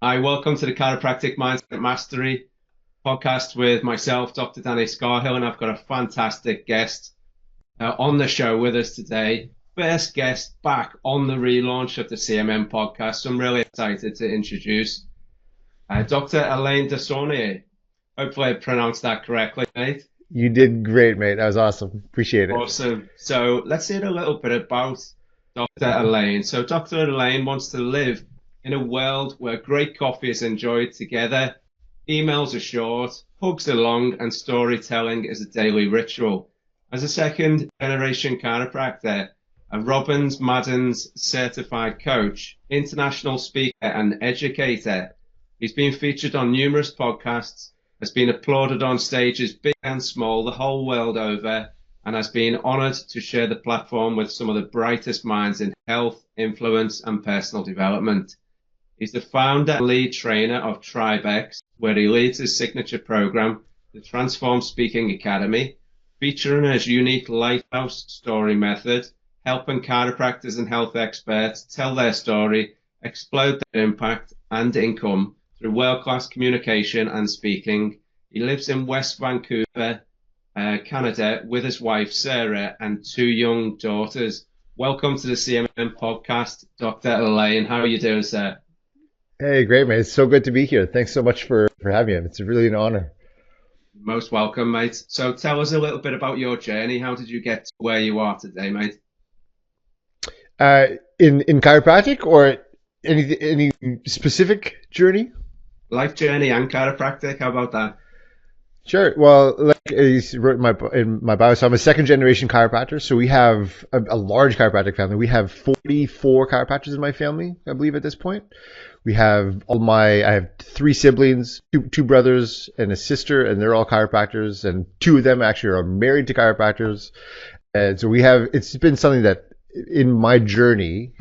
Hi, welcome to the Chiropractic Mindset Mastery Podcast with myself, Dr. Danny Scahill, and I've got a fantastic guest on the show with us today. First guest back on the relaunch of the CMM podcast. So I'm really excited to introduce Dr. Alain Desaulniers. Hopefully I pronounced that correctly, mate. You did great, mate. That was awesome. Appreciate it. Awesome. So let's hear a little bit about Dr. Alain. So Dr. Alain wants to live in a world where great coffee is enjoyed together, emails are short, hugs are long, and storytelling is a daily ritual. As a second-generation chiropractor, a Robbins Madden's certified coach, international speaker, and educator, he's been featured on numerous podcasts, has been applauded on stages big and small the whole world over, and has been honored to share the platform with some of the brightest minds in health, influence, and personal development. He's the founder and lead trainer of TribeX, where he leads his signature program, the Transform Speaking Academy, featuring his unique Lighthouse Story Method, helping chiropractors and health experts tell their story, explode their impact and income through world-class communication and speaking. He lives in West Vancouver, Canada, with his wife, Sarah, and two young daughters. Welcome to the CMM podcast, Dr. Alain. How are you doing, sir? Hey, great, mate. It's so good to be here. Thanks so much for having me. It's really an honor. Most welcome, mate. So tell us a little bit about your journey. How did you get to where you are today, mate? In chiropractic or any specific journey? Life journey and chiropractic. How about that? Sure. Well, like I wrote in my bio, so I'm a second generation chiropractor. So we have a large chiropractic family. We have 44 chiropractors in my family, I believe, at this point. We have I have three siblings, two brothers and a sister, and they're all chiropractors, and two of them actually are married to chiropractors. And so it's been something that in my journey,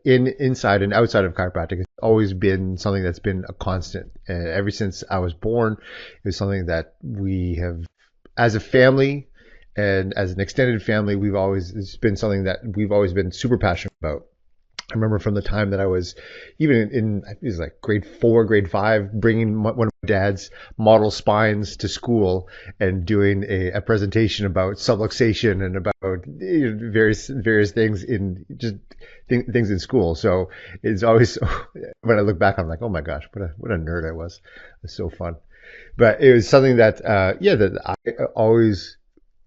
inside and outside of chiropractic, it's always been something that's been a constant. And ever since I was born, it was something that we have, as a family and as an extended family, it's been something that we've always been super passionate about. I remember from the time that I was even it was like grade 4, grade 5, bringing one of my dad's model spines to school and doing a presentation about subluxation and about various things things in school. So it's always, when I look back, I'm like, oh my gosh, what a nerd I was. It was so fun. But it was something that that I always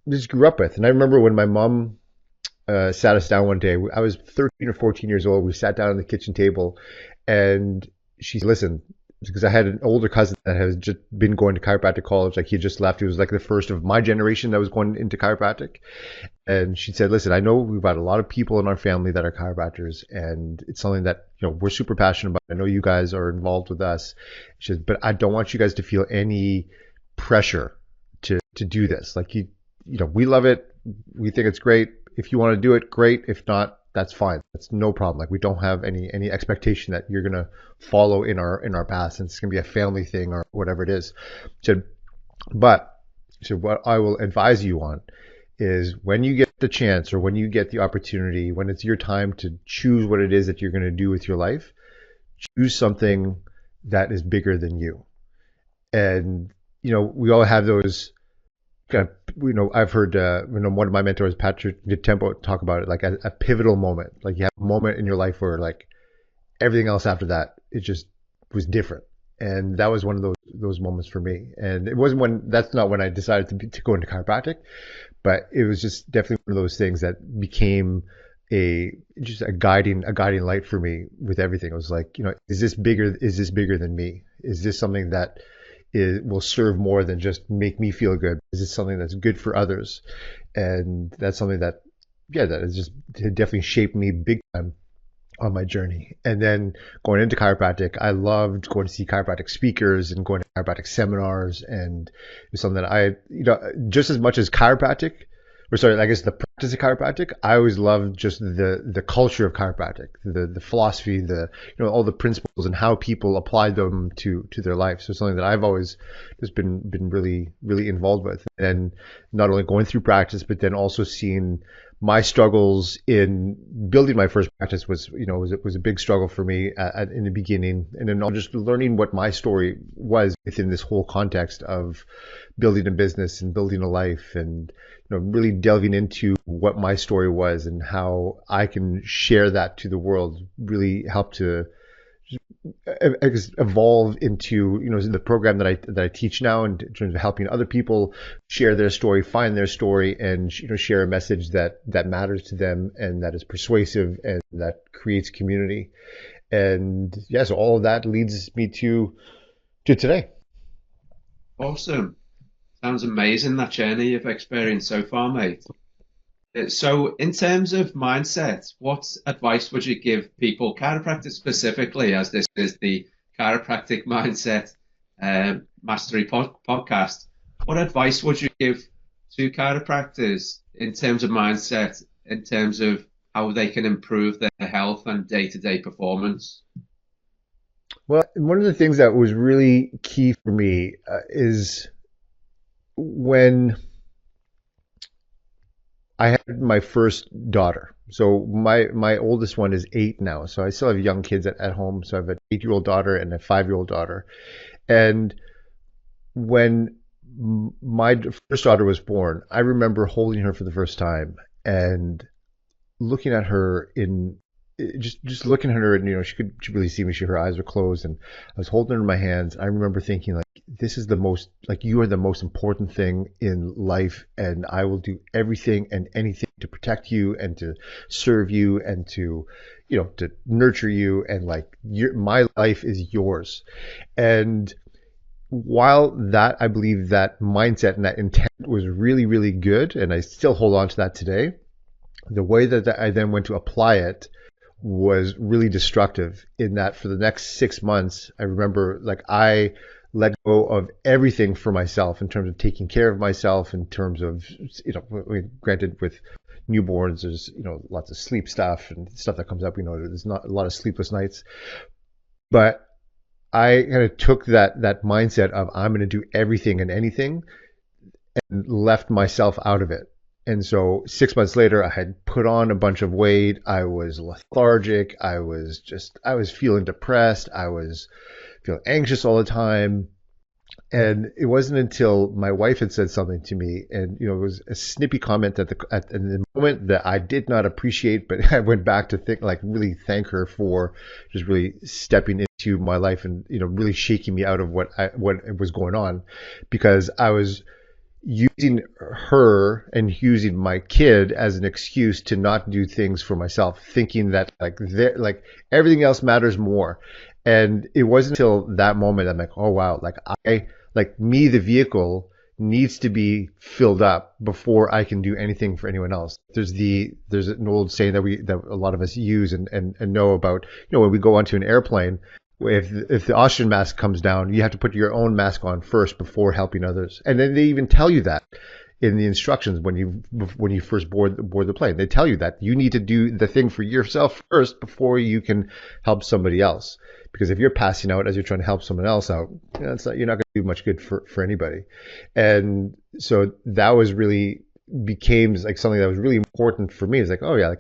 just grew up with. And I remember when my mom sat us down one day. I was 13 or 14 years old. We sat down at the kitchen table, and she listened, because I had an older cousin that has just been going to chiropractic college. Like, he just left. He was like the first of my generation that was going into chiropractic. And she said, listen, I know we've got a lot of people in our family that are chiropractors, and it's something that, we're super passionate about. I know you guys are involved with us. She said, but I don't want you guys to feel any pressure to do this. Like, we love it. We think it's great. If you want to do it, great. If not, that's fine. That's no problem. Like, we don't have any expectation that you're gonna follow in our path, and it's gonna be a family thing or whatever it is. So what I will advise you on is, when you get the chance or when you get the opportunity, when it's your time to choose what it is that you're gonna do with your life, choose something that is bigger than you. And we all have those. I've heard one of my mentors, Patrick Tempo, talk about it like a pivotal moment. Like, you have a moment in your life where, like, everything else after that, it just was different. And that was one of those moments for me. And that's not when I decided to go into chiropractic, but it was just definitely one of those things that became a guiding light for me with everything. It was like, is this bigger than me? Is this something that will serve more than just make me feel good? Is this something that's good for others? And that's something that has just definitely shaped me big time on my journey. And then going into chiropractic, I loved going to see chiropractic speakers and going to chiropractic seminars, and it was something that I, just as much as chiropractic, I guess the practice of chiropractic, I always loved just the culture of chiropractic, the philosophy, all the principles and how people apply them to their life. So something that I've always just been really, really involved with. And not only going through practice, but then also seeing my struggles in building my first practice was a big struggle for me in the beginning, and then just learning what my story was within this whole context of building a business and building a life, and really delving into what my story was and how I can share that to the world really helped to evolve into the program that I teach now in terms of helping other people share their story, find their story, and share a message that matters to them and that is persuasive and that creates community. And so all of that leads me to today. Awesome. Sounds amazing, that journey you've experienced so far, mate. So in terms of mindset, what advice would you give people, chiropractors specifically, as this is the Chiropractic Mindset Mastery Podcast, what advice would you give to chiropractors in terms of mindset, in terms of how they can improve their health and day-to-day performance? Well, one of the things that was really key for me is when I had my first daughter. So my oldest one is 8 now. So I still have young kids at home. So I have an 8-year-old daughter and a 5-year-old daughter. And when my first daughter was born, I remember holding her for the first time and looking at her just looking at her, and she could really see me. Her eyes were closed, and I was holding her in my hands. I remember thinking, like, this is the most, like, you are the most important thing in life, and I will do everything and anything to protect you and to serve you and to nurture you, and like my life is yours. And while that, I believe that mindset and that intent was really, really good, and I still hold on to that today, the way that I then went to apply it was really destructive, in that for the next 6 months, I remember, like, I let go of everything for myself in terms of taking care of myself, in terms of, granted, with newborns, there's, lots of sleep stuff and stuff that comes up, there's not a lot of sleepless nights, but I kind of took that mindset of I'm going to do everything and anything and left myself out of it. And so 6 months later, I had put on a bunch of weight. I was lethargic. I was feeling depressed. I was feeling anxious all the time. And it wasn't until my wife had said something to me, and it was a snippy comment in the moment that I did not appreciate, but I went back to really thank her for just really stepping into my life and really shaking me out of what was going on, because I was using her and using my kid as an excuse to not do things for myself, thinking that everything else matters more. And it wasn't until that moment I'm like, oh wow, me, the vehicle, needs to be filled up before I can do anything for anyone else. There's an old saying that a lot of us use and know about, when we go onto an airplane, if the oxygen mask comes down, you have to put your own mask on first before helping others. And then they even tell you that in the instructions when you first board the plane. They tell you that you need to do the thing for yourself first before you can help somebody else. Because if you're passing out as you're trying to help someone else out, you're not going to do much good for anybody. And so that was really became like something that was really important for me. It's like, oh yeah,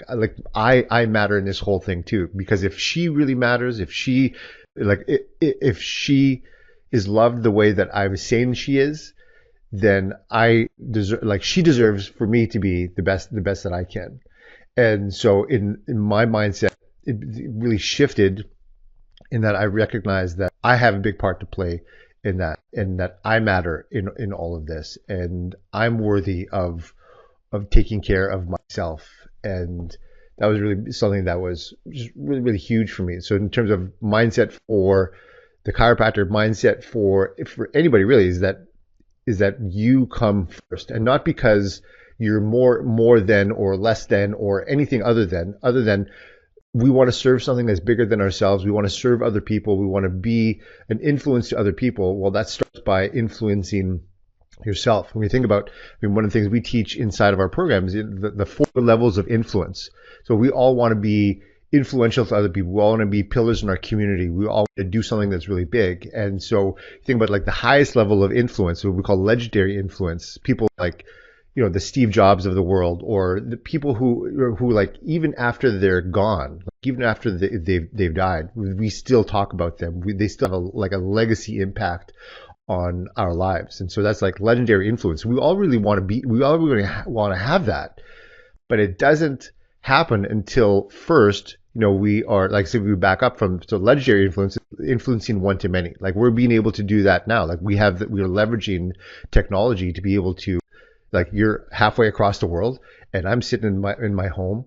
I matter in this whole thing too. Because if she really matters, if she is loved the way that I was saying she is, then she deserves for me to be the best that I can. And so in my mindset, it really shifted, in that I recognize that I have a big part to play in that, and that I matter in all of this, and I'm worthy of taking care of myself. And that was really something that was just really, really huge for me. So in terms of mindset for the chiropractor, mindset for anybody really, is that you come first, and not because you're more than or less than or anything other than we want to serve something that's bigger than ourselves. We want to serve other people. We want to be an influence to other people. Well, that starts by influencing yourself. When you think about, one of the things we teach inside of our program is the 4 levels of influence. So we all want to be influential to other people. We all want to be pillars in our community. We all want to do something that's really big. And so think about the highest level of influence, what we call legendary influence. People like, the Steve Jobs of the world, or the people who like, even after they're gone, like even after they've died, we still talk about them. They still have a legacy impact on our lives. And so that's like legendary influence. We all really want to have that, but it doesn't happen until first, we are, like, so we back up from, so legendary influence, influencing one to many. Like, we're being able to do that now. Like, we are leveraging technology to be able to, like, you're halfway across the world and I'm sitting in my home,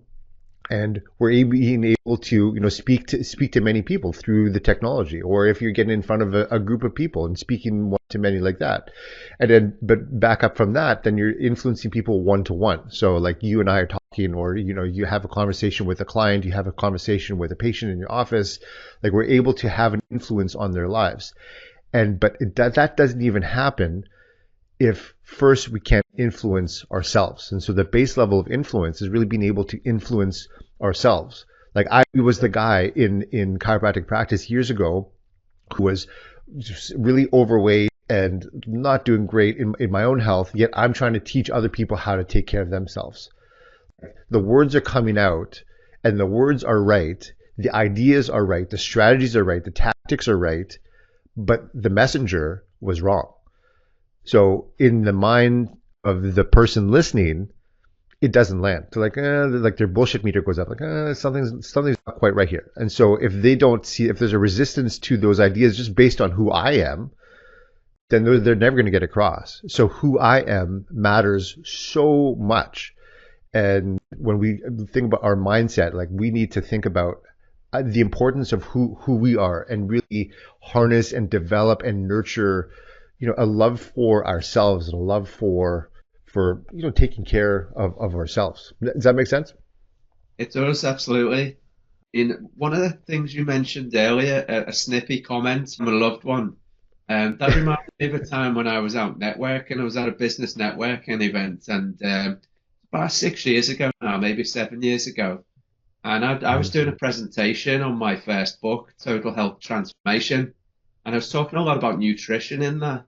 and we're being able to, speak to many people through the technology. Or if you're getting in front of a group of people and speaking one to many like that. And then, but back up from that, then you're influencing people one to one. So like you and I are talking, or, you have a conversation with a client, you have a conversation with a patient in your office, like, we're able to have an influence on their lives. But that doesn't even happen if first we can't influence ourselves. And so the base level of influence is really being able to influence ourselves. Like, I was the guy in chiropractic practice years ago who was just really overweight and not doing great in my own health, yet I'm trying to teach other people how to take care of themselves. The words are coming out, and the words are right, the ideas are right, the strategies are right, the tactics are right, but the messenger was wrong. So in the mind of the person listening, it doesn't land. So like their bullshit meter goes up. Like something's not quite right here. And so if there's a resistance to those ideas just based on who I am, then they're never going to get across. So who I am matters so much. And when we think about our mindset, like, we need to think about the importance of who we are, and really harness and develop and nurture, a love for ourselves, and a love for taking care of ourselves. Does that make sense? It does, absolutely. In one of the things you mentioned earlier, a snippy comment from a loved one, that reminded me of a time when I was out networking. I was at a business networking event, and about 6 years ago now, maybe 7 years ago, and I was doing a presentation on my first book, Total Health Transformation, and I was talking a lot about nutrition in there.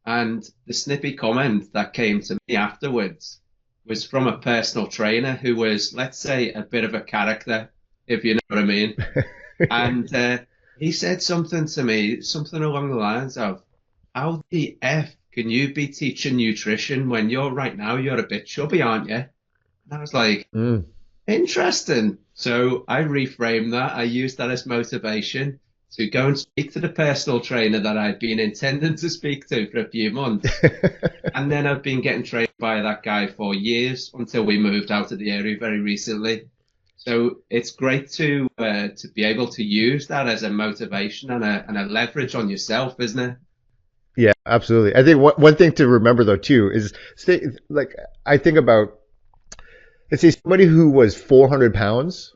And the snippy comment that came to me afterwards was from a personal trainer who was, let's say, a bit of a character, if you know what I mean. And he said something to me, something along the lines of, how the F can you be teaching nutrition when you're a bit chubby, aren't you? And I was like, interesting. So I reframed that. I used that as motivation to go and speak to the personal trainer that I'd been intending to speak to for a few months. And then I've been getting trained by that guy for years, until we moved out of the area very recently. So it's great to be able to use that as a motivation and a leverage on yourself, isn't it? Yeah, absolutely. I think one thing to remember though too is, I think about, let's say somebody who was 400 pounds,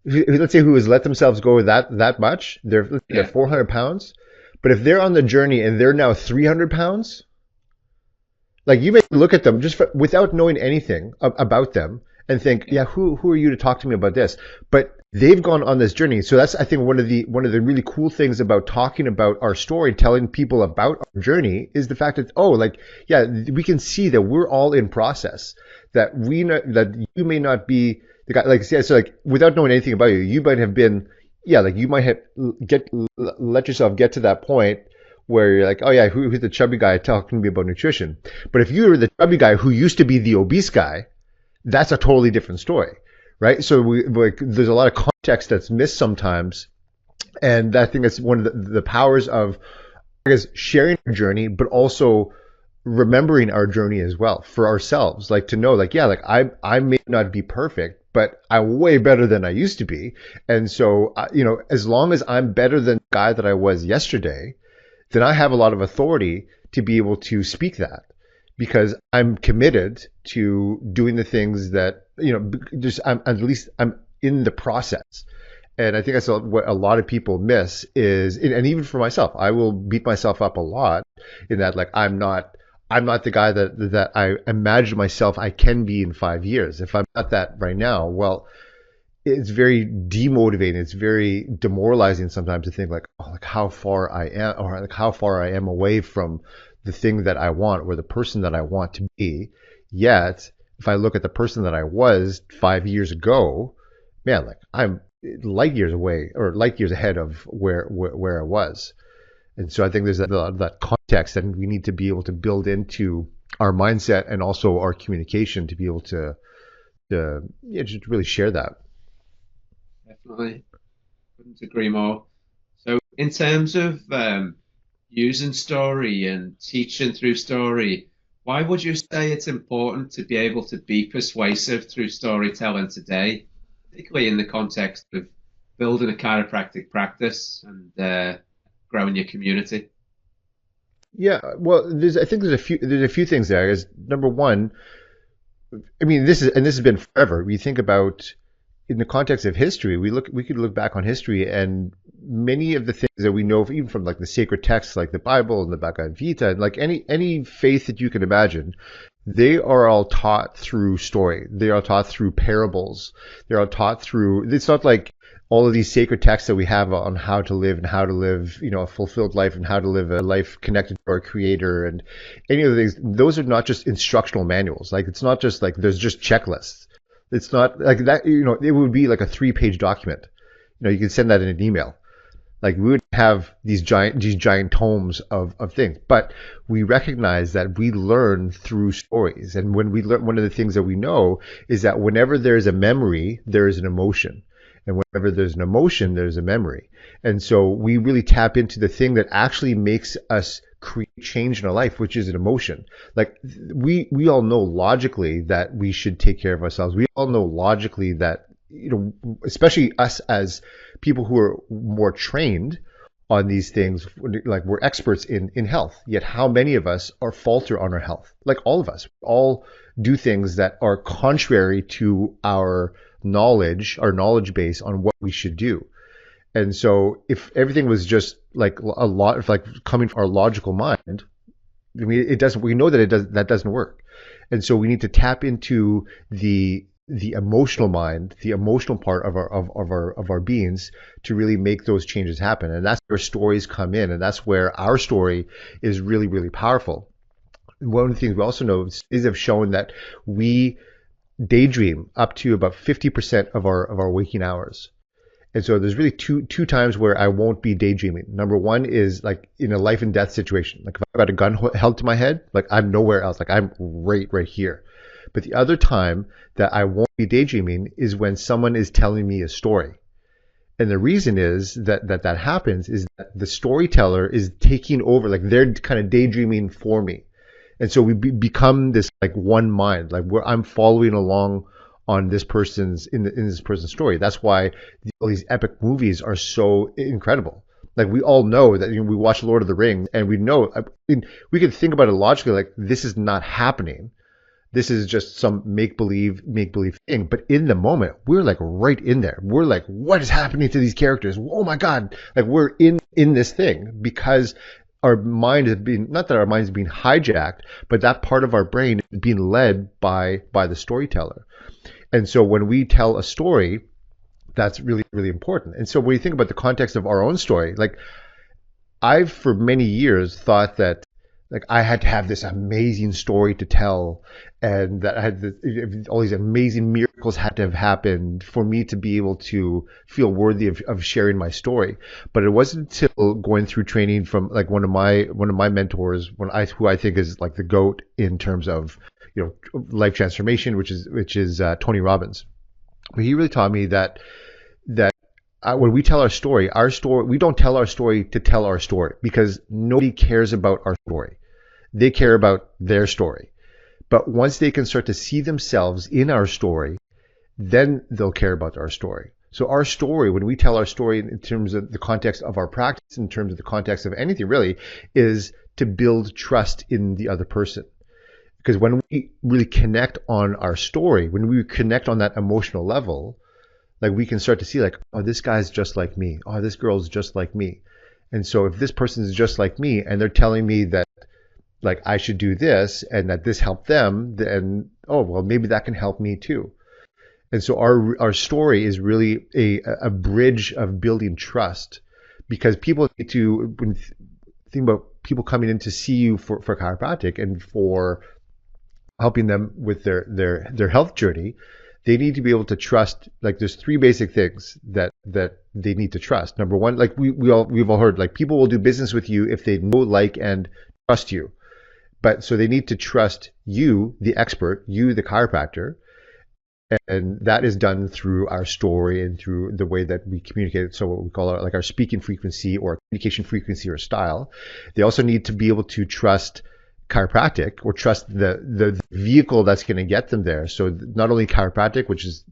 let's say who has let themselves go that much, they're 400 pounds, but if they're on the journey and they're now 300 pounds, like, you may look at them just without knowing anything about them and think, yeah, who are you to talk to me about this? But they've gone on this journey. So that's, I think, one of the really cool things about talking about our story, telling people about our journey, is the fact that, we can see that we're all in process, that that you may not be the guy, without knowing anything about you, you might have been, you might have let yourself get to that point where you're like, oh yeah, who's the chubby guy talking to me about nutrition? But if you were the chubby guy who used to be the obese guy, that's a totally different story, right? So there's a lot of context that's missed sometimes, and I think that's one of the powers of, I guess, sharing our journey, but also remembering our journey as well for ourselves, to know, I may not be perfect, but I'm way better than I used to be. And so, as long as I'm better than the guy that I was yesterday, then I have a lot of authority to be able to speak that, because I'm committed to doing the things that, I'm in the process. And I think that's what a lot of people miss is, and even for myself, I will beat myself up a lot in that, I'm not the guy that I imagine myself I can be in 5 years. If I'm not that right now, well, it's very demotivating. It's very demoralizing sometimes to think how far I am, or how far I am away from the thing that I want, or the person that I want to be, Yet, if I look at the person that I was 5 years ago, man, like I'm light years away or light years ahead of where I was. And so I think there's that context that we need to be able to build into our mindset and also our communication to be able to yeah, just really share that. Definitely. Couldn't agree more. So, in terms of using story and teaching through story, why would you say it's important to be able to be persuasive through storytelling today, particularly in the context of building a chiropractic practice and growing your community? Yeah, well, I think there's a few things there. Is number one, I mean, this has been forever. We think about in the context of history, we could look back on history and many of the things that we know, even from like the sacred texts, like the Bible and the Bhagavad Gita, and like any faith that you can imagine, they are all taught through story. They are taught through parables. They're all taught through. It's not like all of these sacred texts that we have on how to live and how to live, a fulfilled life and how to live a life connected to our creator and any of the things. Those are not just instructional manuals. Like it's not just like there's just checklists. It's not like that, it would be like a 3-page document. You can send that in an email. Like we would have these giant tomes of things, but we recognize that we learn through stories. And when we learn, one of the things that we know is that whenever there's a memory, there is an emotion. And whenever there's an emotion, there's a memory. And so we really tap into the thing that actually makes us create change in our life, which is an emotion. Like we all know logically that we should take care of ourselves. We all know logically that, especially us as people who are more trained on these things, like we're experts in health, yet how many of us are falter on our health? Like all of us, all do things that are contrary to our knowledge base on what we should do. And so if everything was just like like coming from our logical mind, I mean, we know that that doesn't work. And so we need to tap into the emotional mind, the emotional part of our beings to really make those changes happen. And that's where stories come in. And that's where our story is really, really powerful. One of the things we also know is have shown that we daydream up to about 50% of our waking hours. And so there's really two times where I won't be daydreaming. Number one is like in a life and death situation. Like if I've got a gun held to my head, like I'm nowhere else. Like I'm right here. But the other time that I won't be daydreaming is when someone is telling me a story. And the reason is that happens is that the storyteller is taking over, like they're kind of daydreaming for me. And so we become this like one mind, like where I'm following along on this person's in this person's story. That's why all these epic movies are so incredible. Like we all know that we watch Lord of the Rings and we know, I mean, we can think about it logically, like this is not happening. This is just some make believe thing. But in the moment, we're like right in there. We're like, what is happening to these characters? Oh my God. Like we're in this thing because our mind is being, not that our mind is being hijacked, but that part of our brain is being led by the storyteller. And so when we tell a story, that's really, really important. And so when you think about the context of our own story, like I've for many years thought that like I had to have this amazing story to tell and that I had all these amazing miracles had to have happened for me to be able to feel worthy of sharing my story. But it wasn't until going through training from like one of my mentors, who I think is like the GOAT in terms of life transformation, which is Tony Robbins. But he really taught me that when we tell our story, we don't tell our story to tell our story because nobody cares about our story. They care about their story. But once they can start to see themselves in our story, then they'll care about our story. So our story, when we tell our story in terms of the context of our practice, in terms of the context of anything really, is to build trust in the other person. Because when we really connect on our story, when we connect on that emotional level, like we can start to see like, oh, this guy's just like me. Oh, this girl's just like me. And so if this person is just like me and they're telling me that like I should do this and that this helped them, then, oh, well, maybe that can help me too. And so our story is really a bridge of building trust because people need to, when think about people coming in to see you for chiropractic and for helping them with their health journey, they need to be able to trust. Like there's three basic things that they need to trust. Number one, like we've all heard, like people will do business with you if they know, like, and trust you. But so they need to trust you, the expert, you, the chiropractor, and that is done through our story and through the way that we communicate. So what we call our speaking frequency or communication frequency or style. They also need to be able to trust chiropractic or trust the vehicle that's going to get them there. So not only chiropractic, which is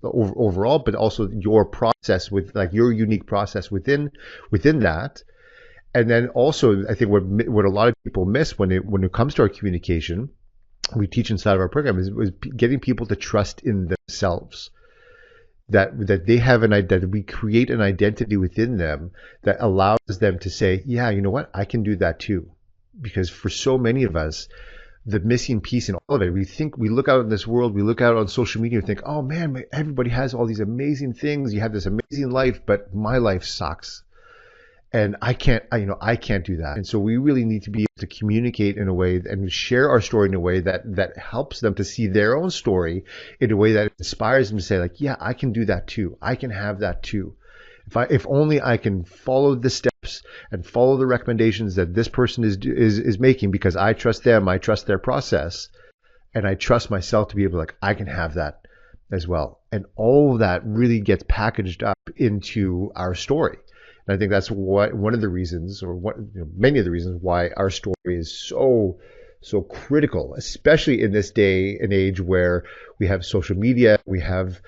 overall, but also your process with like your unique process within that. And then also, I think what a lot of people miss when it comes to our communication, we teach inside of our program is getting people to trust in themselves. That they have that we create an identity within them that allows them to say, yeah, you know what, I can do that too. Because for so many of us, the missing piece in all of it, we look out in this world, we look out on social media and think, oh man, everybody has all these amazing things. You have this amazing life, but my life sucks. And I can't do that. And so we really need to be able to communicate in a way and share our story in a way that helps them to see their own story in a way that inspires them to say, like, yeah, I can do that too. I can have that too. If only I can follow the steps and follow the recommendations that this person is making, because I trust them, I trust their process, and I trust myself to be able to, like, I can have that as well. And all of that really gets packaged up into our story. And I think that's one of the reasons, or many of the reasons why our story is so critical, especially in this day and age where we have social media, we have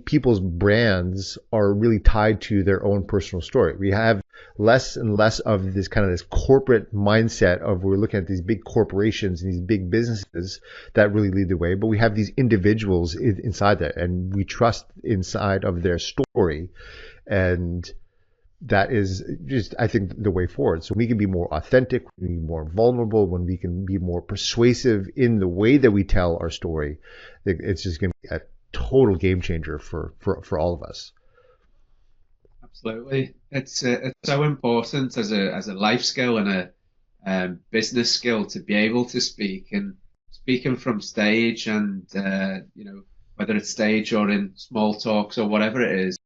people's brands are really tied to their own personal story. We have less and less of this corporate mindset of we're looking at these big corporations and these big businesses that really lead the way, but we have these individuals inside that, and we trust inside of their story. And that is just, I think, the way forward. So we can be more authentic, we can be more vulnerable, when we can be more persuasive in the way that we tell our story. It's just going to be a total game changer for all of us. Absolutely, it's so important as a life skill and a business skill to be able to speak, and speaking from stage, and whether it's stage or in small talks or whatever it is.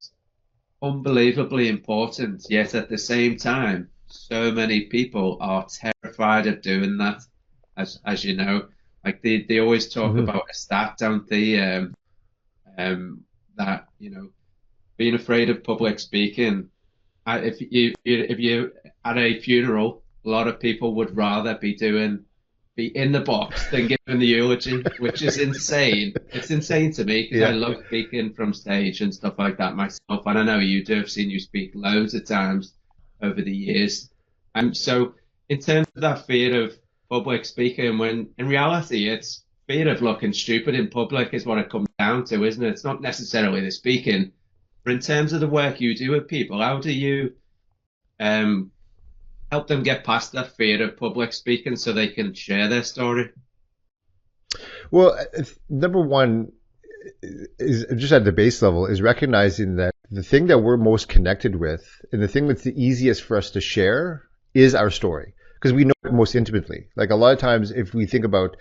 Unbelievably important, yet at the same time, so many people are terrified of doing that. As you know, like they always talk about a stat, don't they? That being afraid of public speaking. If you at a funeral, a lot of people would rather be in the box than giving the eulogy, which is insane. It's insane to me, because I love speaking from stage and stuff like that myself. And I know you do. I've seen you speak loads of times over the years. So in terms of that fear of public speaking, when in reality it's fear of looking stupid in public is what it comes down to, isn't it? It's not necessarily the speaking. But in terms of the work you do with people, how do you help them get past that fear of public speaking so they can share their story? Well, number one is just at the base level is recognizing that the thing that we're most connected with and the thing that's the easiest for us to share is our story, because we know it most intimately. Like a lot of times if we think about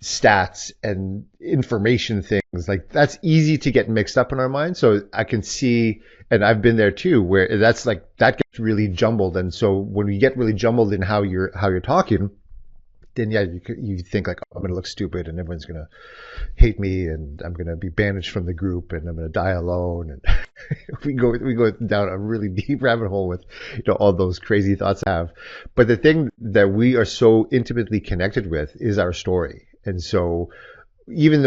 stats and information things, like that's easy to get mixed up in our mind. So I can see, and I've been there too, where that gets really jumbled. And so when we get really jumbled in how you're talking, then you think like, oh, I'm gonna look stupid and everyone's gonna hate me and I'm gonna be banished from the group and I'm gonna die alone, and we go down a really deep rabbit hole with all those crazy thoughts I have. But the thing that we are so intimately connected with is our story. And so even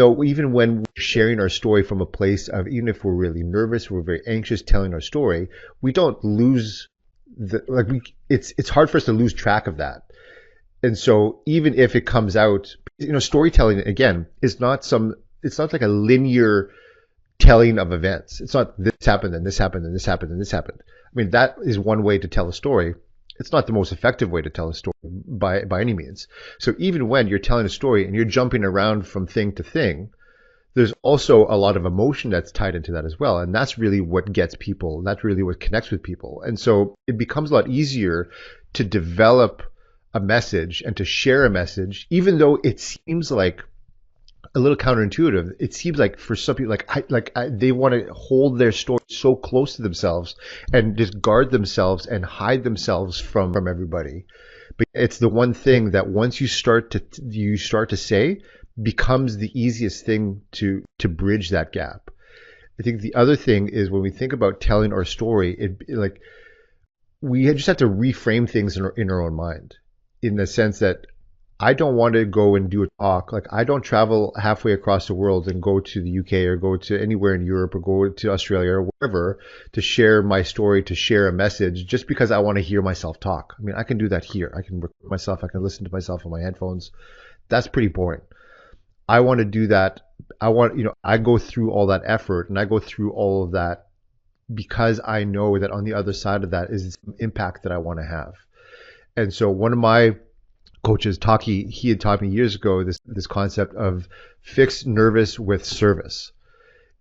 when we're sharing our story from a place of, even if we're really nervous, we're very anxious telling our story, we don't lose it's hard for us to lose track of that. And so even if it comes out, storytelling again is it's not like a linear telling of events. It's not this happened and this happened and this happened and this happened. I mean, that is one way to tell a story. It's not the most effective way to tell a story by any means. So even when you're telling a story and you're jumping around from thing to thing, there's also a lot of emotion that's tied into that as well. And that's really what gets people. That's really what connects with people. And so it becomes a lot easier to develop a message and to share a message, even though it seems like a little counterintuitive. It seems like for some people, they want to hold their story so close to themselves and just guard themselves and hide themselves from everybody. But it's the one thing that once you start to say becomes the easiest thing to bridge that gap. I think the other thing is when we think about telling our story, we just have to reframe things in our own mind, in the sense that I don't want to go and do a talk. Like, I don't travel halfway across the world and go to the UK or go to anywhere in Europe or go to Australia or wherever to share my story, to share a message, just because I want to hear myself talk. I mean, I can do that here. I can record myself. I can listen to myself on my headphones. That's pretty boring. I want to do that. I go through all that effort and I go through all of that because I know that on the other side of that is some impact that I want to have. And so one of my coaches, he had taught me years ago this concept of fix nervous with service,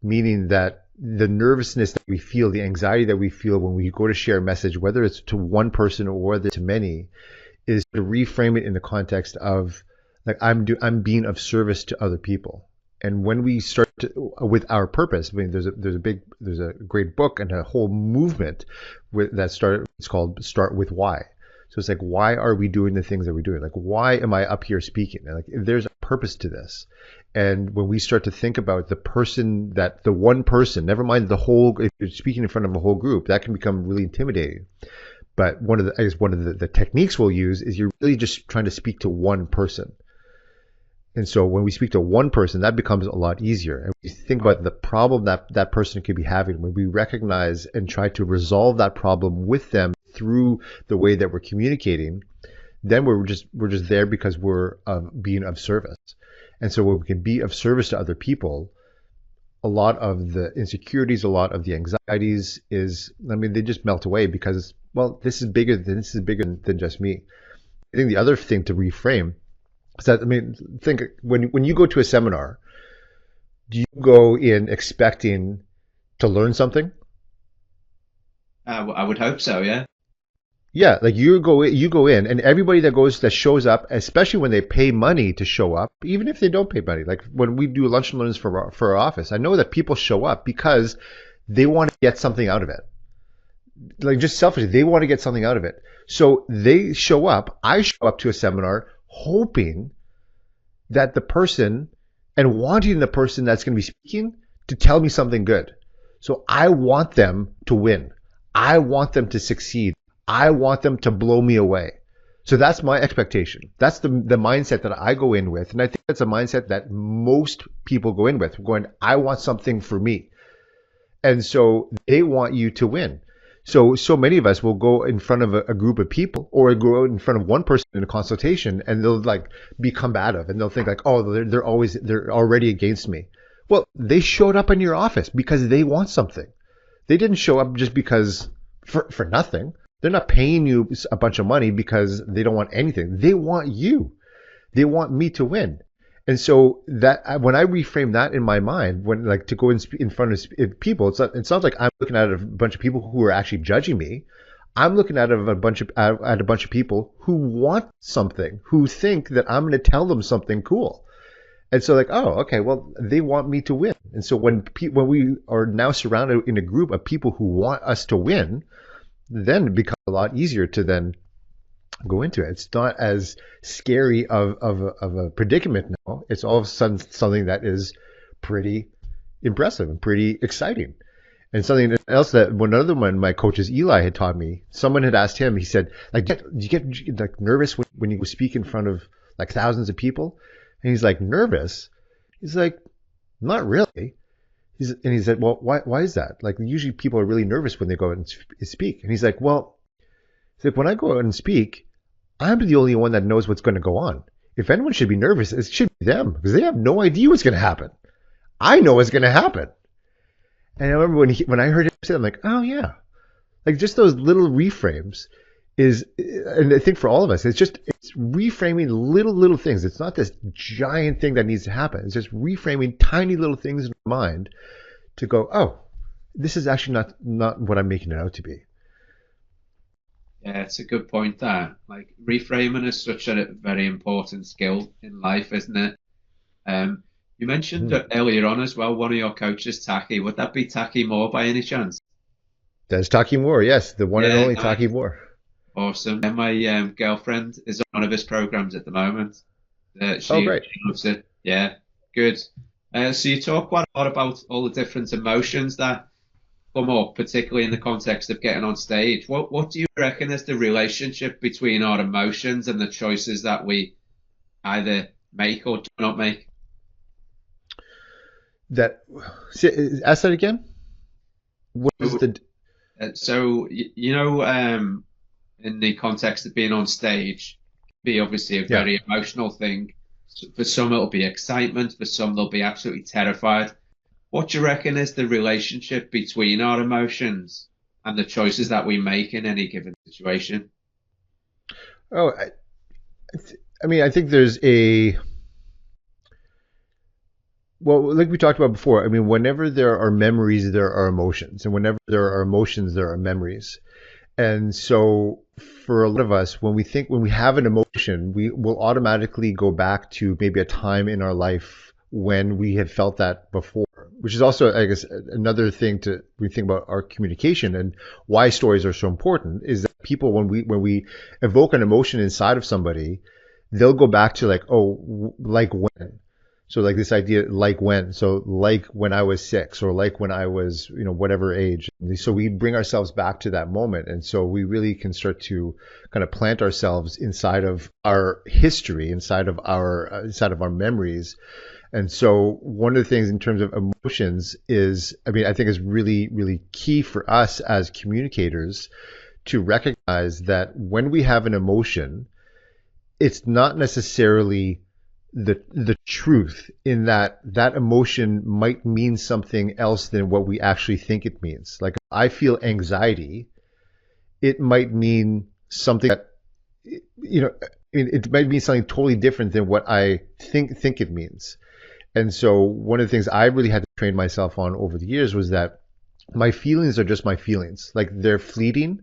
meaning that the nervousness that we feel, the anxiety that we feel when we go to share a message, whether it's to one person or whether to many, is to reframe it in the context of like I'm being of service to other people. And when we start with our purpose, I mean, there's a great book and a whole movement it's called Start With Why. So it's like, why are we doing the things that we're doing? Like, why am I up here speaking? And like, there's a purpose to this. And when we start to think about the one person, never mind if you're speaking in front of a whole group, that can become really intimidating. But one of the techniques we'll use is you're really just trying to speak to one person. And so when we speak to one person, that becomes a lot easier. And we think about the problem that person could be having. When we recognize and try to resolve that problem with them through the way that we're communicating, then we're just there because we're being of service. And so when we can be of service to other people, a lot of the insecurities, a lot of the anxieties they just melt away because, well, this is bigger than just me. I think the other thing to reframe is that, think when you go to a seminar, do you go in expecting to learn something? I would hope so, yeah. Yeah, like you go in, and everybody that shows up, especially when they pay money to show up, even if they don't pay money, like when we do lunch and learns for our office, I know that people show up because they want to get something out of it. Like, just selfishly, they want to get something out of it. So they show up. I show up to a seminar hoping that the person and wanting the person that's going to be speaking to tell me something good. So I want them to win. I want them to succeed. I want them to blow me away. So that's my expectation. That's the mindset that I go in with. And I think that's a mindset that most people go in with. I want something for me. And so they want you to win. So many of us will go in front of a group of people or go in front of one person in a consultation, and they'll like be combative and they'll think like, oh, they're already against me. Well, they showed up in your office because they want something. They didn't show up just because for nothing. They're not paying you a bunch of money because they don't want anything. They want you. They want me to win. And so that when I reframe that in my mind, when like to go in front of people, it's not like I'm looking at a bunch of people who are actually judging me. I'm looking at a bunch of people who want something, who think that I'm going to tell them something cool. And so like, oh, okay, well, they want me to win. And so when we are now surrounded in a group of people who want us to win, then it becomes a lot easier to then go into it. It's not as scary of a predicament now. It's all of a sudden something that is pretty impressive and pretty exciting. And something else that another one of my coaches, Eli, had taught me. Someone had asked him. He said, "Like, do you get like nervous when you speak in front of like thousands of people?" And he's like, "Nervous?" He's like, "Not really." And he said, "Well, why is that? Like, usually people are really nervous when they go out and speak." And he's like, "Well, when I go out and speak, I'm the only one that knows what's going to go on. If anyone should be nervous, it should be them because they have no idea what's going to happen. I know what's going to happen." And I remember when I heard him say that, I'm like, oh yeah, like just those little reframes and I think for all of us, it's reframing little things. It's not this giant thing that needs to happen. It's just reframing tiny little things in our mind to go, oh, this is actually not what I'm making it out to be. Yeah, it's a good point there. Like reframing is such a very important skill in life, isn't it? Um, you mentioned Hmm. earlier on as well, one of your coaches, Taki. Would that be Taki Moore by any chance? That's Taki Moore, yes, the one and Yeah, only nice. Taki Moore. Awesome. And my girlfriend is on one of his programs at the moment. Oh, great. She loves it. Yeah, good. So you talk quite a lot about all the different emotions that come up, particularly in the context of getting on stage. What do you reckon is the relationship between our emotions and the choices that we either make or do not make? That ask that again. What is So, the in the context of being on stage, be obviously a yeah? very emotional thing. So for some, it'll be excitement. For some, they'll be absolutely terrified. What do you reckon is the relationship between our emotions and the choices that we make in any given situation? Oh, I mean, I think there's a well, like we talked about before. I mean, whenever there are memories, there are emotions, and whenever there are emotions, there are memories. And so for a lot of us, when we have an emotion, we will automatically go back to maybe a time in our life when we have felt that before, which is also, I guess, another thing to we think about our communication and why stories are so important is that people, when we evoke an emotion inside of somebody, they'll go back to like, oh, like when. So like this idea, like when, so like when I was 6 or like when I was, whatever age. So we bring ourselves back to that moment. And so we really can start to kind of plant ourselves inside of our history, inside of our memories. And so one of the things in terms of emotions is, I mean, I think is really, really key for us as communicators to recognize that when we have an emotion, it's not necessarily the truth in that that emotion might mean something else than what we actually think it means. Like if I feel anxiety, it might mean something that it might mean something totally different than what I think it means. And so one of the things I really had to train myself on over the years was that my feelings are just my feelings. Like they're fleeting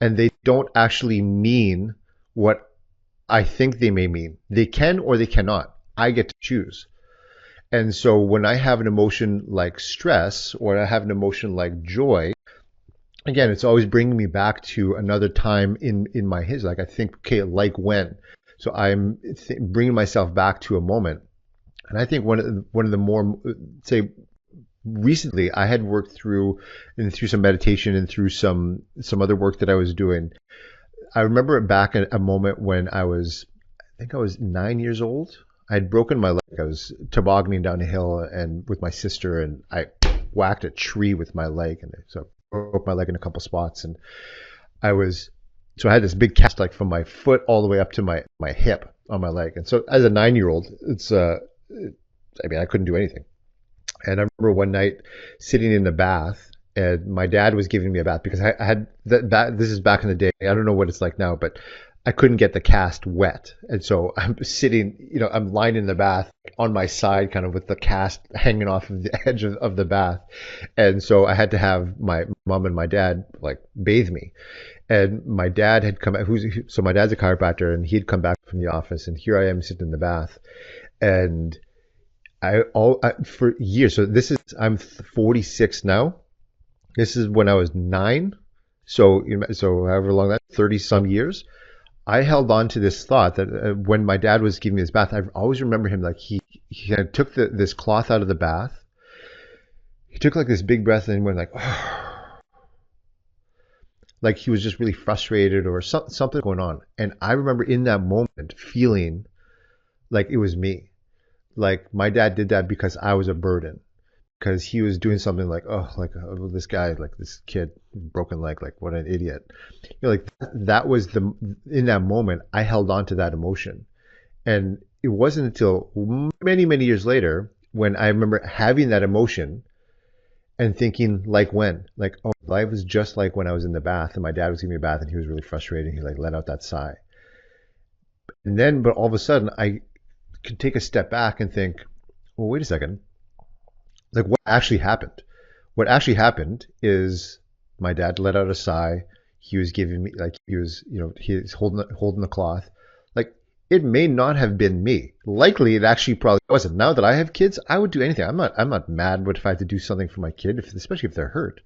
and they don't actually mean what I think they may mean. They can or they cannot. I get to choose. And so when I have an emotion like stress or I have an emotion like joy, again, it's always bringing me back to another time in my history. Like I think, okay, like when. So I'm bringing myself back to a moment. And I think one of the more, say, recently I had worked through some meditation and through some other work that I was doing. I remember back at a moment when I think I was 9 years old. I had broken my leg. I was tobogganing down a hill and with my sister, and I whacked a tree with my leg, and so I broke my leg in a couple spots. And I was so I had this big cast like from my foot all the way up to my hip on my leg. And so as a 9 year old, I mean I couldn't do anything. And I remember one night sitting in the bath, and my dad was giving me a bath because I had that. This is back in the day. I don't know what it's like now, but I couldn't get the cast wet, and so I'm sitting. I'm lying in the bath on my side, kind of with the cast hanging off of the edge of the bath, and so I had to have my mom and my dad like bathe me. And my dad had come. So my dad's a chiropractor, and he'd come back from the office, and here I am sitting in the bath, and for years. So I'm 46 now. This is when I was 9. So however long that 30 some years. I held on to this thought that when my dad was giving me his bath, I always remember him like he had took this cloth out of the bath. He took like this big breath and went like, like he was just really frustrated or something going on. And I remember in that moment feeling like it was me. Like my dad did that because I was a burden. Because he was doing something like, this guy, like this kid, broken leg, like what an idiot. Like that was in that moment, I held on to that emotion. And it wasn't until many, many years later when I remember having that emotion and thinking, like when? Like, oh, life was just like when I was in the bath and my dad was giving me a bath and he was really frustrated. He like let out that sigh. And then, but all of a sudden, I could take a step back and think, well, wait a second. Like what actually happened? What actually happened is my dad let out a sigh. He was giving me, like, he was, he was holding the cloth. Like, it may not have been me. Likely, it actually probably wasn't. Now that I have kids, I would do anything. I'm not mad if I have to do something for my kid, especially if they're hurt.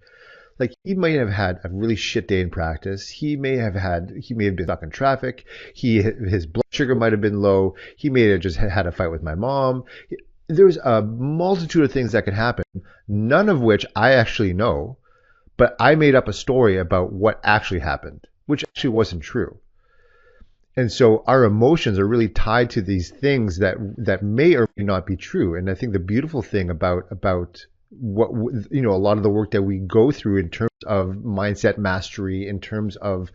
Like, he might have had a really shit day in practice. He may have been stuck in traffic. His blood sugar might have been low. He may have just had a fight with my mom. There's a multitude of things that could happen, none of which I actually know, but I made up a story about what actually happened, which actually wasn't true. And so our emotions are really tied to these things that may or may not be true. And I think the beautiful thing about what, a lot of the work that we go through in terms of mindset mastery, in terms of,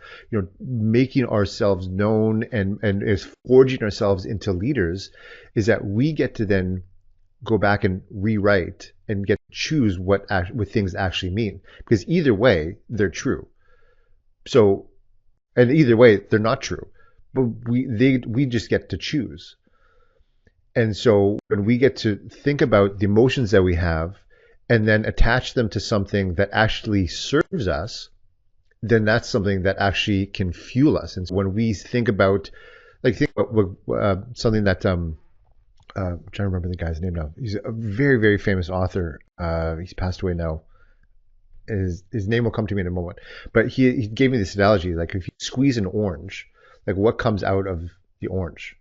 making ourselves known and is forging ourselves into leaders, is that we get to then go back and rewrite and get to choose what things actually mean, because either way they're true. So, and either way they're not true, but we just get to choose. And so when we get to think about the emotions that we have and then attach them to something that actually serves us, then that's something that actually can fuel us. And so when we think about something that I'm trying to remember the guy's name now. He's a very, very famous author. He's passed away now. His name will come to me in a moment. But he gave me this analogy, like if you squeeze an orange, like what comes out of the orange?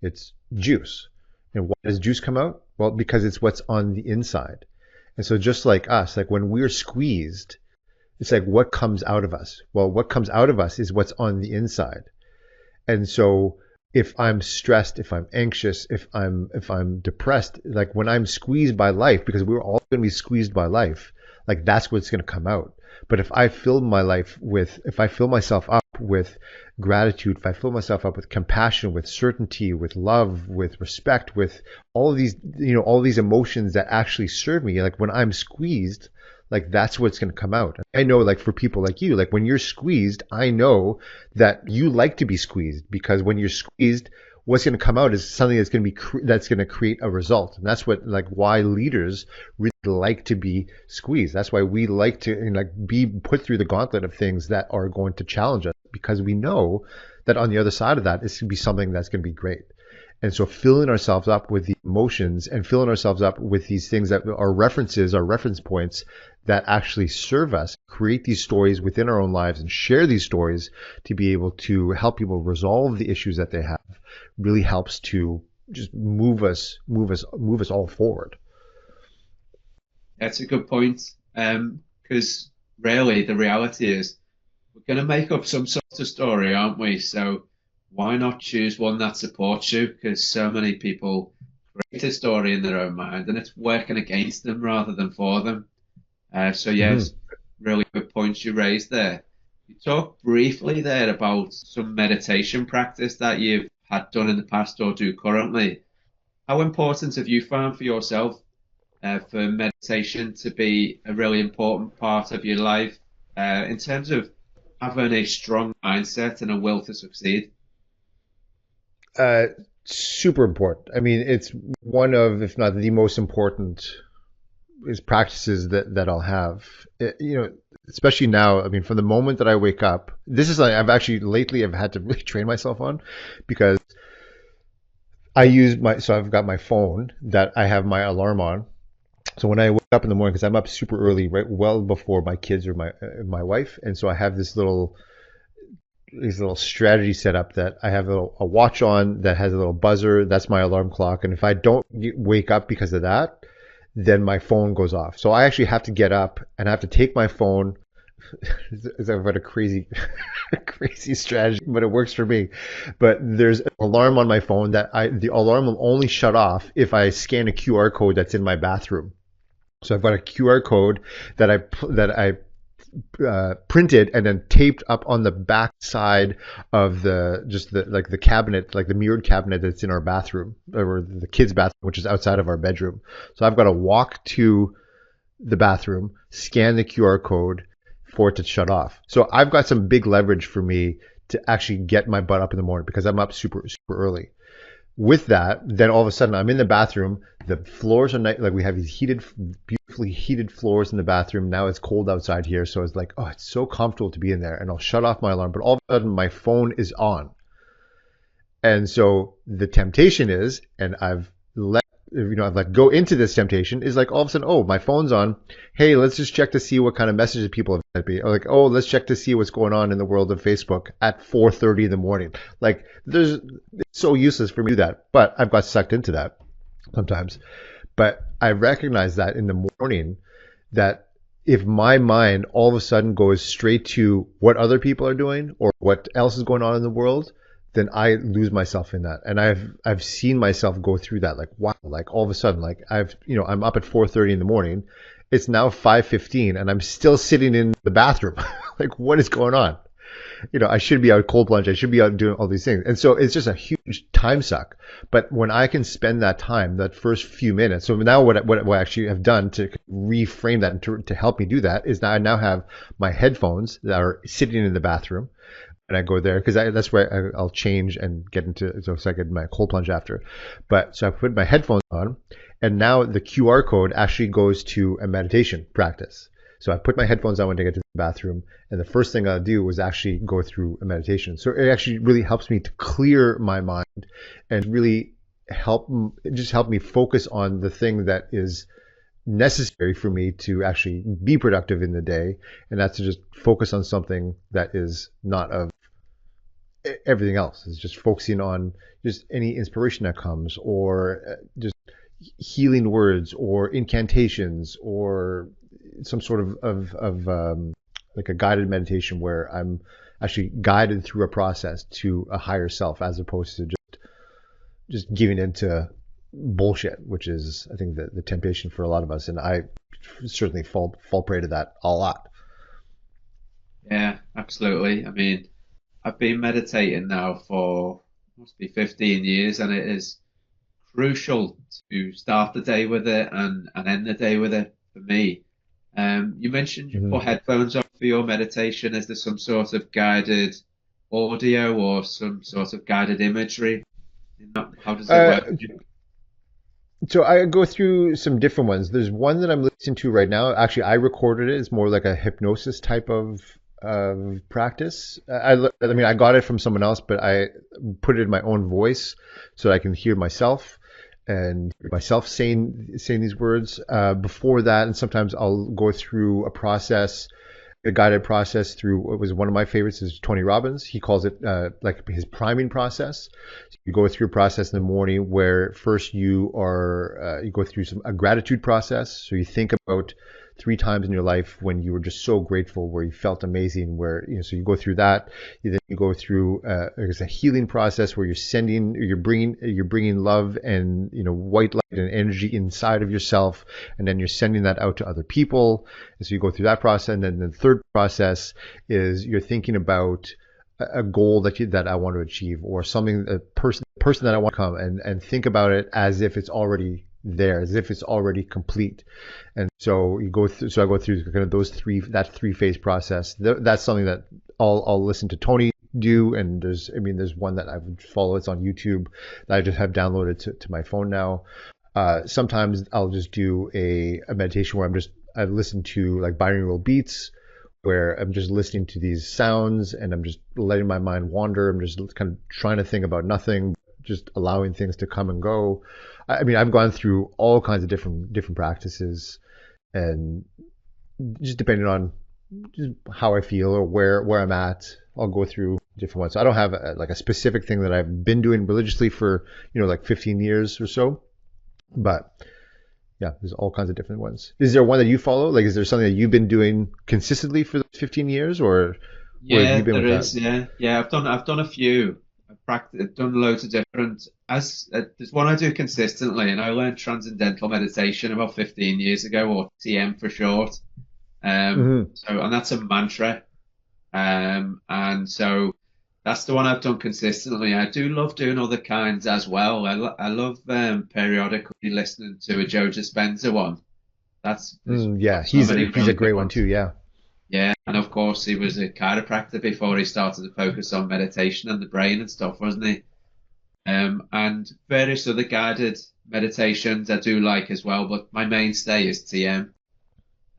It's juice. And why does juice come out? Well, because it's what's on the inside. And so just like us, like when we're squeezed, it's like what comes out of us? Well, what comes out of us is what's on the inside. And so if I'm stressed, if I'm anxious, if I'm depressed, like when I'm squeezed by life, because we're all going to be squeezed by life, like that's what's going to come out. But if I fill myself up with gratitude, if I fill myself up with compassion, with certainty, with love, with respect, with all of these, all these emotions that actually serve me, like when I'm squeezed, like that's what's going to come out. I know, like for people like you, like when you're squeezed, I know that you like to be squeezed, because when you're squeezed, what's going to come out is something that's going to that's going to create a result. And that's what, like, why leaders really like to be squeezed. That's why we like to be put through the gauntlet of things that are going to challenge us, because we know that on the other side of that, it's going to be something that's going to be great. And so filling ourselves up with the emotions and filling ourselves up with these things that are references, are reference points that actually serve us, create these stories within our own lives and share these stories to be able to help people resolve the issues that they have, really helps to just move us all forward. That's a good point. Because really the reality is we're going to make up some sort of story, aren't we? So why not choose one that supports you? Because so many people create a story in their own mind and it's working against them rather than for them. So yes, really good points you raised there. You talked briefly there about some meditation practice that you've had done in the past or do currently. How important have you found for yourself for meditation to be a really important part of your life in terms of having a strong mindset and a will to succeed? Super important. I mean, it's one of, if not the most important, practices that I'll have. Especially now. I mean, from the moment that I wake up, this is like I've had to really train myself on, because I've got my phone that I have my alarm on. So when I wake up in the morning, because I'm up super early, right, well before my kids or my wife, and so I have these little strategy set up that I have a watch on that has a little buzzer. That's my alarm clock, and if I don't wake up because of that, then my phone goes off. So I actually have to get up and I have to take my phone. It's a crazy strategy, but it works for me. But there's an alarm on my phone that the alarm will only shut off if I scan a QR code that's in my bathroom. So I've got a QR code that I printed and then taped up on the back side of the cabinet, like the mirrored cabinet that's in our bathroom, or the kids' bathroom, which is outside of our bedroom. So I've got to walk to the bathroom, scan the QR code for it to shut off. So I've got some big leverage for me to actually get my butt up in the morning, because I'm up super, super early. with that, then all of a sudden I'm in the bathroom. The floors are like we have these beautifully heated floors in the bathroom. Now it's cold outside here, so it's like, oh, it's so comfortable to be in there. And I'll shut off my alarm, but all of a sudden my phone is on. And so the temptation is, and I've let go into this temptation, is like all of a sudden, oh, my phone's on. Hey, let's just check to see what kind of messages people have sent me. Or like, oh, let's check to see what's going on in the world of Facebook at 4:30 in the morning. Like, it's so useless for me to do that. But I've got sucked into that sometimes. But I recognize that in the morning, that if my mind all of a sudden goes straight to what other people are doing or what else is going on in the world, then I lose myself in that. And I've seen myself go through that. Like, wow, like all of a sudden, like I'm up at 4:30 in the morning. It's now 5:15 and I'm still sitting in the bathroom. Like, what is going on? I should be out cold plunge. I should be out doing all these things. And so it's just a huge time suck. But when I can spend that time, that first few minutes, so now what I actually have done to reframe that and to help me do that is that I now have my headphones that are sitting in the bathroom. And I go there because that's where I'll change and get into, so I get my cold plunge after. But so I put my headphones on, and now the QR code actually goes to a meditation practice. So I put my headphones on when I get to the bathroom, and the first thing I'll do is actually go through a meditation. So it actually really helps me to clear my mind and really help me focus on the thing that is necessary for me to actually be productive in the day, and that's to just focus on something that is not of everything else. Is just focusing on just any inspiration that comes, or just healing words or incantations, or some sort of like a guided meditation where I'm actually guided through a process to a higher self, as opposed to just giving into bullshit, which is, I think, the temptation for a lot of us. And I certainly fall prey to that a lot. Yeah, absolutely. I mean, I've been meditating now for must be 15 years, and it is crucial to start the day with it and end the day with it for me. You mentioned you put headphones on for your meditation. Is there some sort of guided audio or some sort of guided imagery? How does it work? So I go through some different ones. There's one that I'm listening to right now. Actually, I recorded it. It's more like a hypnosis type of practice. I mean, I got it from someone else, but I put it in my own voice so that I can hear myself and myself saying these words. Before that, and sometimes I'll go through a guided process through what was one of my favorites is Tony Robbins. He calls it like his priming process. So you go through a process in the morning where first you go through a gratitude process. So you think about 3 times in your life when you were just so grateful, where you felt amazing, so you go through that. Then you go through a healing process where you're bringing love and white light and energy inside of yourself, and then you're sending that out to other people. And so you go through that process, and then the third process is you're thinking about a goal that I want to achieve, or something, a person that I want to become, and think about it as if it's already there, as if it's already complete. And so I go through kind of that 3-phase process. That's something that I'll listen to Tony do, and there's one that I would follow. It's on YouTube that I just have downloaded to my phone now. Sometimes I'll just do a meditation where I listen to like binaural beats, where I'm just listening to these sounds and I'm just letting my mind wander. I'm just kind of trying to think about nothing, just allowing things to come and go. I mean, I've gone through all kinds of different practices, and just depending on just how I feel or where I'm at, I'll go through different ones. So I don't have a specific thing that I've been doing religiously for like 15 years or so, but yeah, there's all kinds of different ones. Is there one that you follow? Like, is there something that you've been doing consistently for 15 years, or where have you been with that? Yeah. I've done a few. I've done loads of different. There's one I do consistently, and I learned Transcendental Meditation about 15 years ago, or TM for short. And that's a mantra. And so that's the one I've done consistently. I do love doing other kinds as well. I love periodically listening to a Joe Dispenza one. He's a great one too. Yeah. Yeah, and of course he was a chiropractor before he started to focus on meditation and the brain and stuff, wasn't he? and various other guided meditations I do like as well. But my mainstay is TM.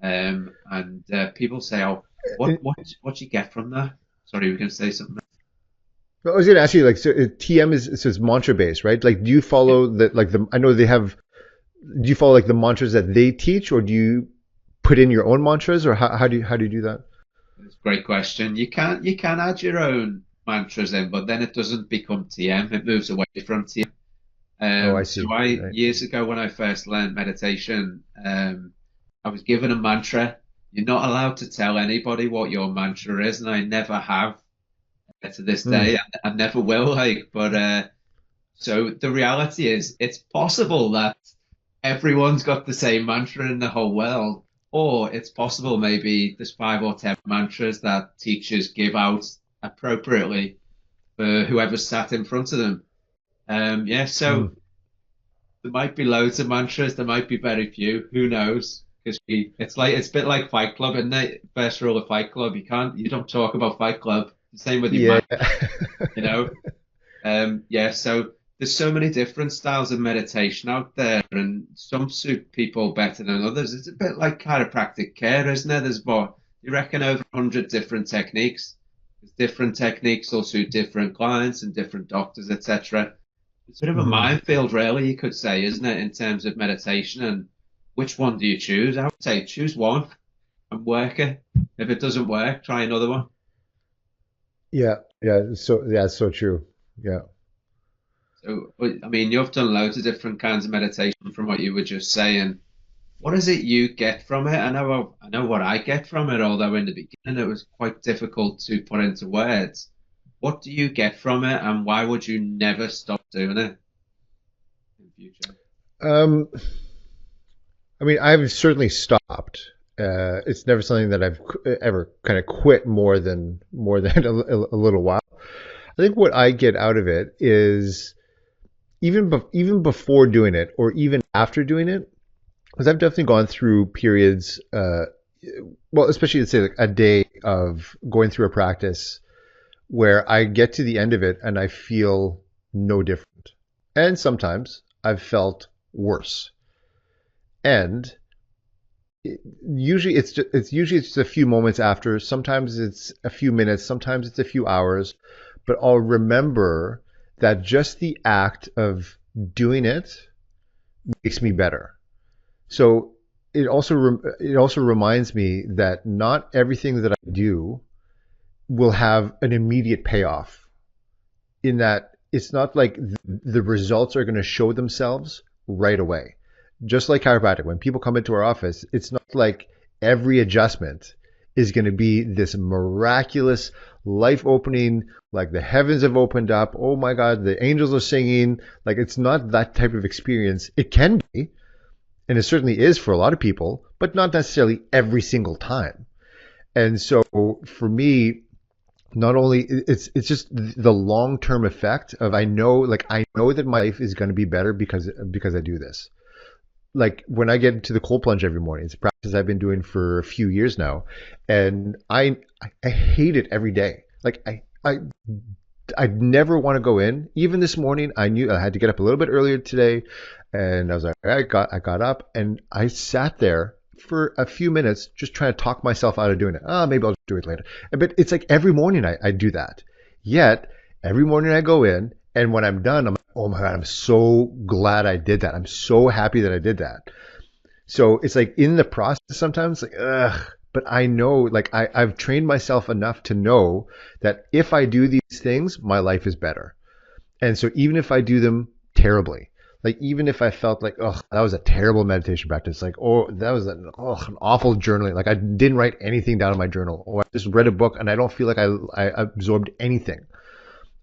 And people say, "Oh, what do you get from that?" Sorry, we are going to say something. I was going to ask you, like, so TM is mantra based, right? Like, do you follow I know they have, do you follow like the mantras that they teach, or do you put in your own mantras, or how do you do that? It's a great question. You can add your own mantras in, but then it doesn't become TM. It moves away from TM. Oh, I So see. I Right. years ago when I first learned meditation, I was given a mantra. You're not allowed to tell anybody what your mantra is, and I never have to this Hmm. day. I never will. But so the reality is, it's possible that everyone's got the same mantra in the whole world, or it's possible maybe there's 5 or 10 mantras that teachers give out appropriately for whoever's sat in front of them. Yeah, Hmm. so there might be loads of mantras, there might be very few. Who knows? Because it's a bit like Fight Club, isn't it? First rule of Fight Club: you don't talk about Fight Club. The same with your Yeah. man, you know. Yeah, so there's so many different styles of meditation out there, and some suit people better than others. It's a bit like chiropractic care, isn't it? There's what you reckon over 100 different techniques. There's different techniques will suit different clients and different doctors, etc. It's a bit of a Hmm. minefield, really, you could say, isn't it, in terms of meditation and which one do you choose? I would say choose one and work it. If it doesn't work, try another one. Yeah. Yeah. So yeah, it's so true. Yeah. So, I mean, you've done loads of different kinds of meditation from what you were just saying. What is it you get from it? I know what I get from it, although in the beginning it was quite difficult to put into words. What do you get from it, and why would you never stop doing it in future? Um, I mean, I've certainly stopped. It's never something that I've ever kind of quit more than a little while. I think what I get out of it is even before doing it or even after doing it, because I've definitely gone through periods, well, especially let's say like a day of going through a practice where I get to the end of it and I feel no different, and sometimes I've felt worse, and usually it's just a few moments after. Sometimes it's a few minutes. Sometimes it's a few hours. But I'll remember that just the act of doing it makes me better. So it also reminds me that not everything that I do will have an immediate payoff. In that it's not like the results are going to show themselves right away. Just like chiropractic, when people come into our office, it's not like every adjustment is going to be this miraculous, life opening, like the heavens have opened up. Oh my God, the angels are singing. Like it's not that type of experience. It can be, and it certainly is for a lot of people, but not necessarily every single time. And so for me, not only it's just the long term effect of I know that my life is going to be better because I do this. Like when I get into the cold plunge every morning, it's a practice I've been doing for a few years now, and I hate it every day. Like I never want to go in. Even this morning, I knew I had to get up a little bit earlier today, and I was like, I got up and I sat there for a few minutes just trying to talk myself out of doing it. Maybe I'll just do it later. But it's like every morning I do that. Yet every morning I go in, and when I'm done, I'm like, oh my God, I'm so glad I did that. I'm so happy that I did that. So it's like in the process sometimes, like, ugh. But I know, like, I've trained myself enough to know that if I do these things, my life is better. And so even if I do them terribly, like even if I felt like, oh, that was a terrible meditation practice, like, oh, that was an awful journaling, like I didn't write anything down in my journal, or I just read a book and I don't feel like I absorbed anything.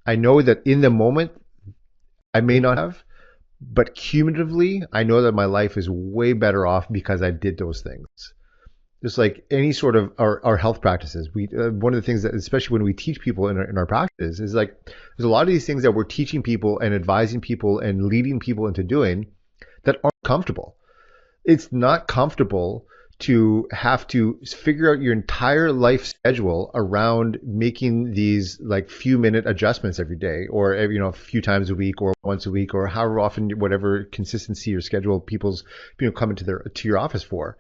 I know that in the moment I may not have, but cumulatively, I know that my life is way better off because I did those things. Just like any sort of our health practices, we one of the things that, especially when we teach people in our practice, is like there's a lot of these things that we're teaching people and advising people and leading people into doing that aren't comfortable. It's not comfortable to have to figure out your entire life schedule around making these like few minute adjustments every day, or a few times a week, or once a week, or however often, whatever consistency or schedule people's come into to your office for.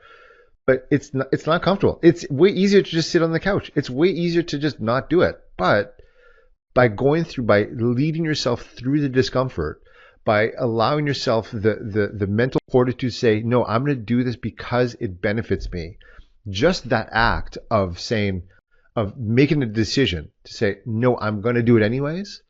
But it's not comfortable. It's way easier to just sit on the couch. It's way easier to just not do it. But by leading yourself through the discomfort, by allowing yourself the mental fortitude to say, no, I'm going to do this because it benefits me. Just that act of making a decision to say, no, I'm going to do it anyways,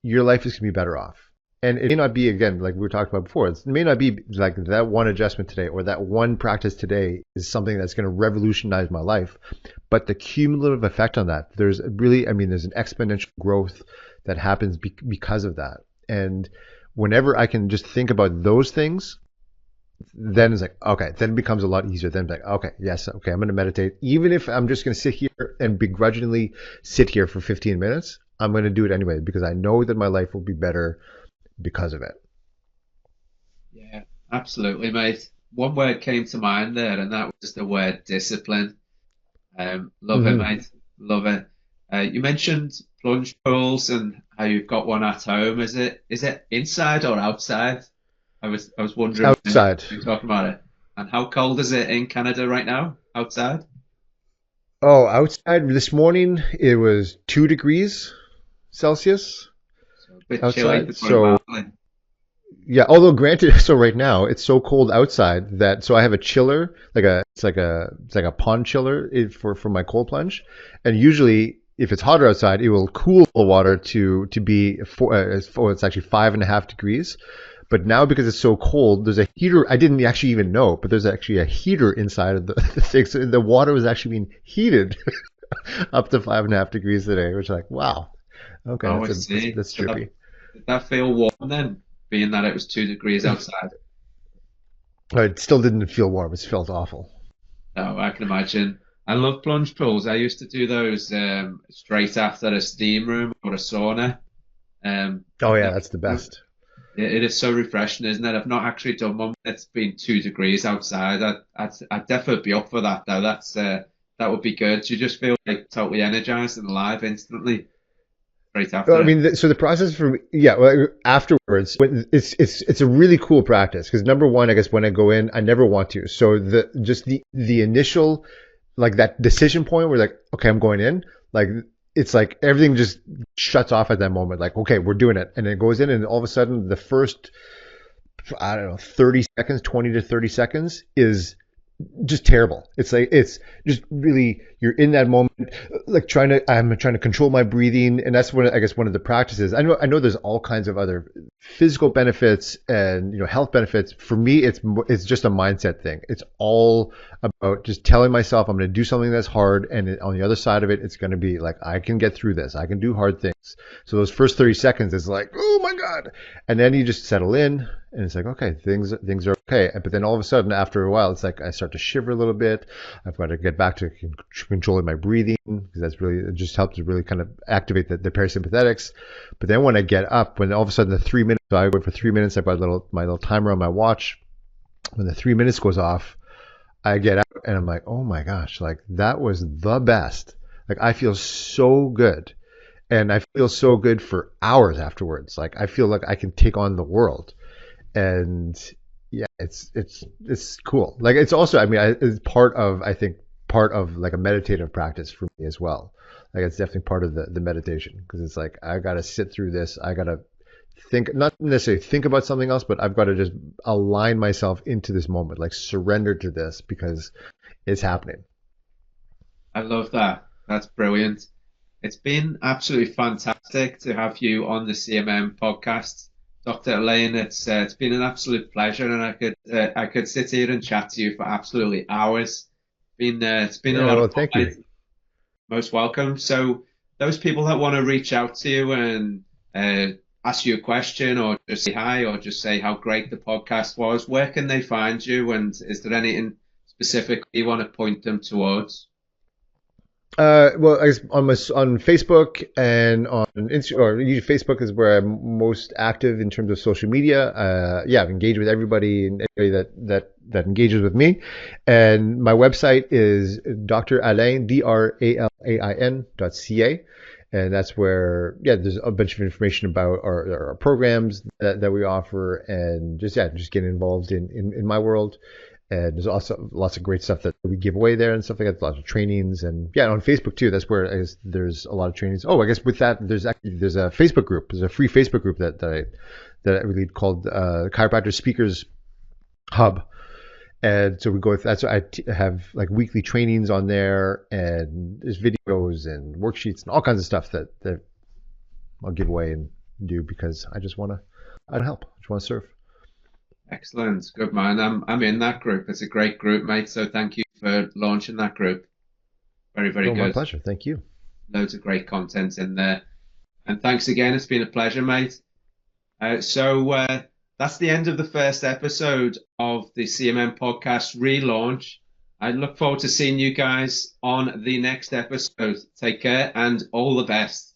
your life is going to be better off. And it may not be, again, like we were talking about before, it may not be like that one adjustment today or that one practice today is something that's going to revolutionize my life. But the cumulative effect on that, there's an exponential growth that happens because of that. And whenever I can just think about those things, then it's like, okay, then it becomes a lot easier. Then it's like, okay, yes, okay, I'm going to meditate. Even if I'm just going to sit here and begrudgingly sit here for 15 minutes, I'm going to do it anyway because I know that my life will be better because of it. Yeah, absolutely, mate. One word came to mind there, and that was the word discipline. Love it, mate. Love it. You mentioned plunge pools and how you've got one at home. Is it inside or outside? I was wondering. Outside. You were talking about it. And how cold is it in Canada right now? Outside? Oh, outside this morning it was 2 degrees Celsius. So a bit outside. Chilly. Yeah, although granted, so right now it's so cold outside that so I have a chiller, it's like a pond chiller for my cold plunge, and usually if it's hotter outside, it will cool the water to be it's actually 5.5 degrees. But now because it's so cold, there's a heater. I didn't actually even know, but there's actually a heater inside of the thing. So the water was actually being heated up to 5.5 degrees today, which is like, wow. Okay, that's trippy. Did that feel warm then, being that it was 2 degrees outside? It still didn't feel warm. It felt awful. No, I can imagine. I love plunge pools. I used to do those straight after a steam room or a sauna. Oh yeah, that's the best. It is so refreshing, isn't it? I've not actually done one. It's been 2 degrees outside. I'd definitely be up for that though. That would be good. You just feel like totally energized and alive instantly. Right after. Well, I mean, so the process afterwards, it's a really cool practice because number one, I guess when I go in, I never want to. So the initial, like that decision point where like, okay, I'm going in, like it's like everything just shuts off at that moment. Like, okay, we're doing it, and it goes in, and all of a sudden the first, I don't know, 30 seconds, 20 to 30 seconds is just terrible. It's like, it's just really, you're in that moment, like I'm trying to control my breathing. And that's I guess one of the practices. I know there's all kinds of other physical benefits and, health benefits. For me, it's just a mindset thing. It's all about just telling myself I'm going to do something that's hard. And on the other side of it, it's going to be like, I can get through this. I can do hard things. So those first 30 seconds is like, oh my God. And then you just settle in and it's like, okay, things are okay. But then all of a sudden after a while, it's like, I start to shiver a little bit. I've got to get back to controlling my breathing because it just helps to really kind of activate the parasympathetics. But then when I get up, when all of a sudden the 3 minutes, so I go for 3 minutes, I've got my little timer on my watch. When the 3 minutes goes off, I get out and I'm like, oh my gosh, like that was the best. Like I feel so good. And I feel so good for hours afterwards. Like I feel like I can take on the world. And yeah, it's cool. Like it's also, I mean, it's part of like a meditative practice for me as well. Like it's definitely part of the meditation because it's like, I got to sit through this. I got to think, not necessarily think about something else, but I've got to just align myself into this moment, like surrender to this because it's happening. I love that. That's brilliant. It's been absolutely fantastic to have you on the CMM podcast, Dr. Alain. It's been an absolute pleasure, and I could sit here and chat to you for absolutely hours. It's been a lot of fun. Thank you. Most welcome. So those people that want to reach out to you and ask you a question or just say hi or just say how great the podcast was, where can they find you? And is there anything specific you want to point them towards? Well, I guess on Facebook and on Instagram, or usually Facebook is where I'm most active in terms of social media. Yeah, I've engaged with everybody and everybody that engages with me. And my website is Dr. Alain, DRALAIN.ca. And that's where, yeah, there's a bunch of information about our programs that we offer, and just getting involved in my world. And there's also lots of great stuff that we give away there and stuff like that. Lots of trainings, and yeah, on Facebook too. That's where I guess there's a lot of trainings. Oh, I guess with that, there's a Facebook group. There's a free Facebook group that I lead called Chiropractor Speakers Hub. And so we go with that. So I have like weekly trainings on there, and there's videos and worksheets and all kinds of stuff that I'll give away and do because I just want to help. I just want to serve. Excellent. Good man. I'm in that group. It's a great group, mate. So thank you for launching that group. Very, very Oh, my good. pleasure. Thank you. Loads of great content in there. And thanks again. It's been a pleasure, mate. So that's the end of the first episode of the CMM podcast relaunch. I look forward to seeing you guys on the next episode. Take care and all the best.